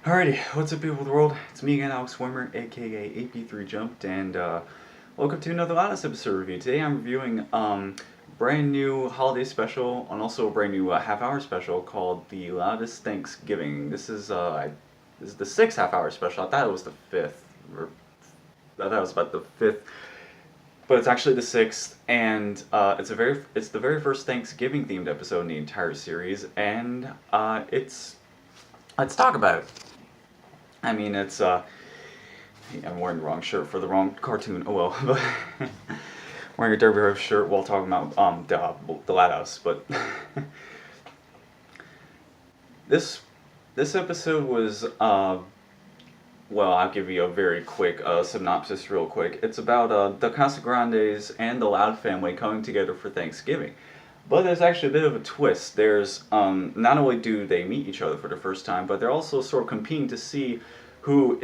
Alrighty, what's up, people of the world? It's me again, Alex Swimmer, aka AP3 Jumped, and welcome to another Loudest episode review. Today I'm reviewing brand new holiday special and also a brand new half-hour special called the Loudest Thanksgiving. This is the sixth half-hour special. I thought it was the fifth, or I thought it was about the fifth, but it's actually the sixth, and it's the very first Thanksgiving themed episode in the entire series, and let's talk about it. I mean, I'm wearing the wrong shirt for the wrong cartoon. Oh well, but wearing a Derby Rose shirt while talking about the Loudhouse. But this episode was well, I'll give you a very quick synopsis, real quick. It's about the Casagrandes and the Loud family coming together for Thanksgiving. But there's actually a bit of a twist. There's not only do they meet each other for the first time, but they're also sort of competing to see who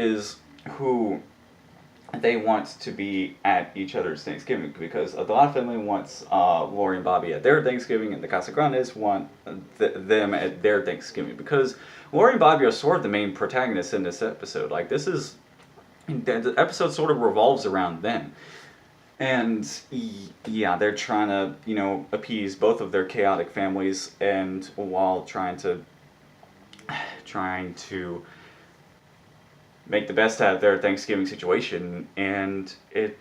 they want to be at each other's Thanksgiving. Because the Loud family wants Lori and Bobby at their Thanksgiving, and the Casagrandes want them at their Thanksgiving. Because Lori and Bobby are sort of the main protagonists in this episode. Like, the episode sort of revolves around them. And yeah, they're trying to, appease both of their chaotic families, and while trying to make the best out of their Thanksgiving situation. And it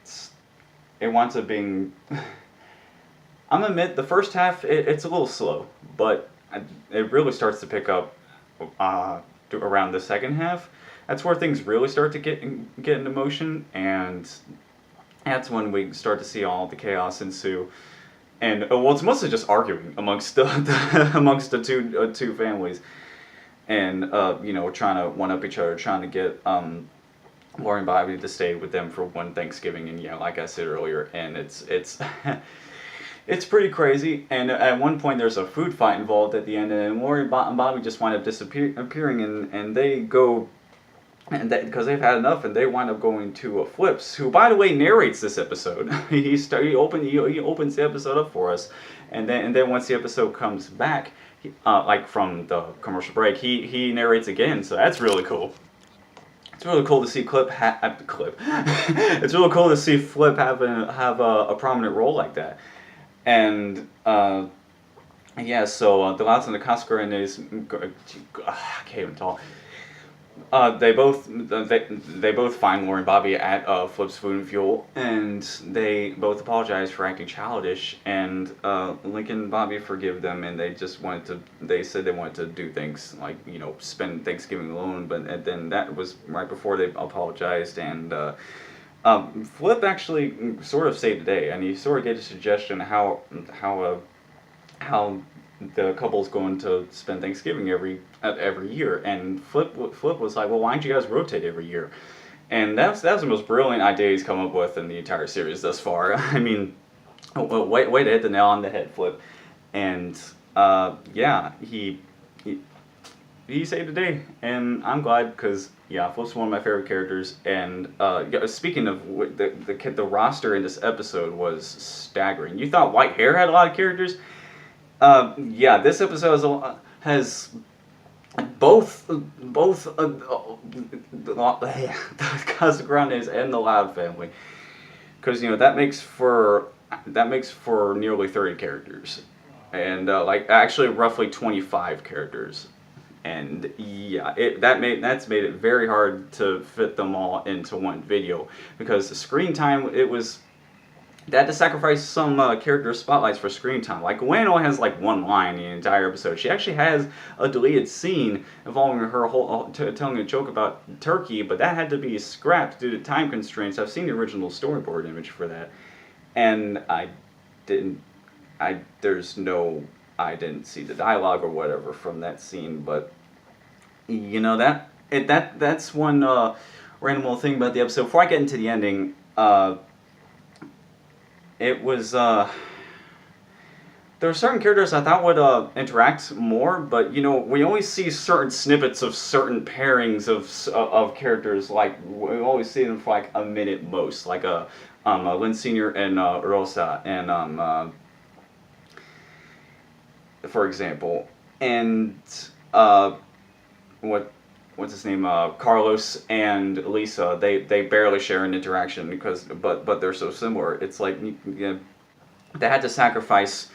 winds up being, I'm gonna admit, the first half it's a little slow, but it really starts to pick up around the second half. That's where things really start to get into motion, and that's when we start to see all the chaos ensue. And well, it's mostly just arguing amongst the two families, and trying to one up each other, trying to get Lori and Bobby to stay with them for one Thanksgiving. And like I said earlier, and it's it's pretty crazy. And at one point there's a food fight involved at the end, and Lori and Bobby just wind up appearing, and they go. And because they've had enough, and they wind up going to Flips, who, by the way, narrates this episode. he opens the episode up for us, and then once the episode comes back, like from the commercial break, he narrates again. So that's really cool. It's really cool to see It's really cool to see Flip have a prominent role like that, and. Yeah, so the Louds and the Casagrandes, I can't even talk. They both find Lori and Bobby at Flip's Food and Fuel, and they both apologize for acting childish. And Lincoln and Bobby forgive them, and they said they wanted to do things like spend Thanksgiving alone. And then that was right before they apologized, and Flip actually sort of saved the day, and he sort of gave a suggestion how the couple's going to spend Thanksgiving every year, and Flip was like, well, why don't you guys rotate every year? And that's the most brilliant idea he's come up with in the entire series thus far. I mean, way to hit the nail on the head, Flip. And yeah, he saved the day, and I'm glad, because Flip's one of my favorite characters. And speaking of the roster in this episode was staggering. You thought White Hair had a lot of characters? This episode has both the Casagrandes and the Loud family, because that makes for nearly 30 characters, and actually roughly 25 characters, and that's made it very hard to fit them all into one video, because the screen time, they had to sacrifice some character spotlights for screen time. Like, Gwen only has one line in the entire episode. She actually has a deleted scene involving her telling a joke about turkey, but that had to be scrapped due to time constraints. I've seen the original storyboard image for that, and I didn't see the dialogue or whatever from that scene. But that's one random little thing about the episode. Before I get into the ending, it was, there were certain characters I thought would interact more, but we only see certain snippets of certain pairings of characters. Like, we always see them for a minute most, like Lynn Senior and Rosa, and for example, and what what's his name, Carlos and Lisa, they barely share an interaction because but they're so similar. It's like they had to sacrifice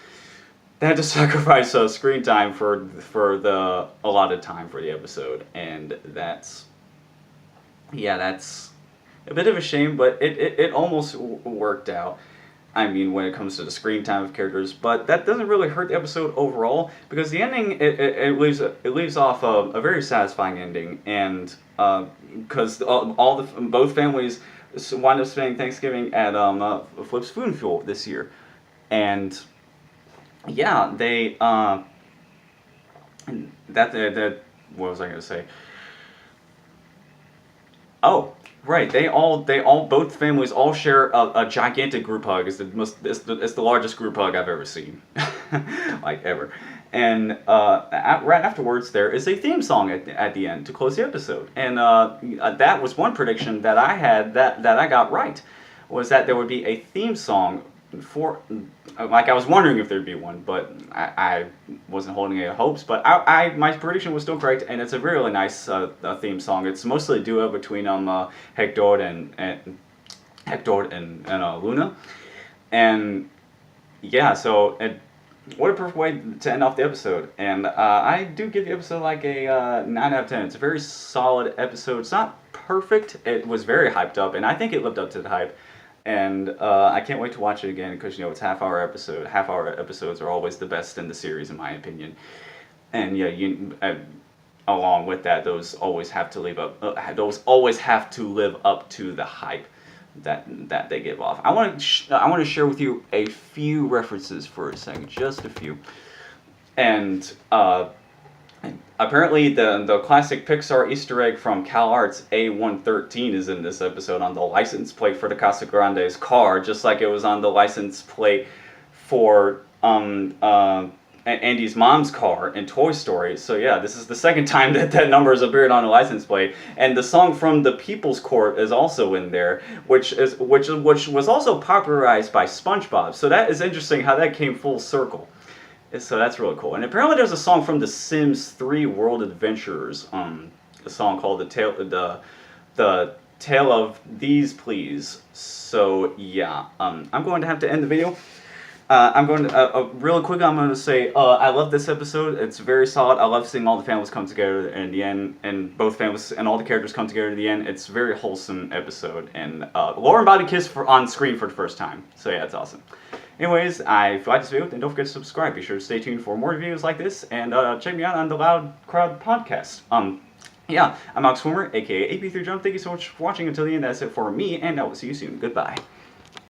screen time for the allotted time for the episode, and that's a bit of a shame, but it almost worked out. I mean, when it comes to the screen time of characters, but that doesn't really hurt the episode overall because the ending it leaves off a very satisfying ending, and because all the both families wind up spending Thanksgiving at Flip's Food and Fuel this year, and yeah, they that what was I gonna say? Oh, right. Both families all share a gigantic group hug. It's the largest group hug I've ever seen, like ever. And right afterwards, there is a theme song at the end to close the episode. And that was one prediction that I had that I got right, was that there would be a theme song for, like, I was wondering if there'd be one, but I wasn't holding any hopes. But my prediction was still correct, and it's a really nice theme song. It's mostly a duo between Hector and Luna, and yeah. So what a perfect way to end off the episode. And I do give the episode like a 9 out of 10. It's a very solid episode. It's not perfect. It was very hyped up, and I think it lived up to the hype. And I can't wait to watch it again because it's half-hour episode. Half-hour episodes are always the best in the series, in my opinion. And yeah, along with that, those always have to live up. Those always have to live up to the hype that they give off. I want to share with you a few references for a second, just a few. And apparently, the classic Pixar Easter egg from CalArts A113 is in this episode on the license plate for the Casa Grande's car, just like it was on the license plate for Andy's mom's car in Toy Story. So yeah, this is the second time that number has appeared on a license plate, and the song from the People's Court is also in there, which was also popularized by SpongeBob. So that is interesting how that came full circle. So that's really cool. And apparently there's a song from The Sims 3 World Adventurers, a song called the Tale of These Please. So yeah, I'm going to have to end the video. I'm going to, really quick, I'm going to say, I love this episode. It's very solid. I love seeing all the families come together in the end, and both families and all the characters come together in the end. It's a very wholesome episode, and Laura and Bobby kiss on screen for the first time. So yeah, it's awesome. Anyways, if you like this video, then don't forget to subscribe. Be sure to stay tuned for more videos like this, and check me out on the Loud Crowd podcast. Yeah, I'm Alex Swimmer, aka AP3 Jump. Thank you so much for watching until the end. That's it for me, and I will see you soon. Goodbye.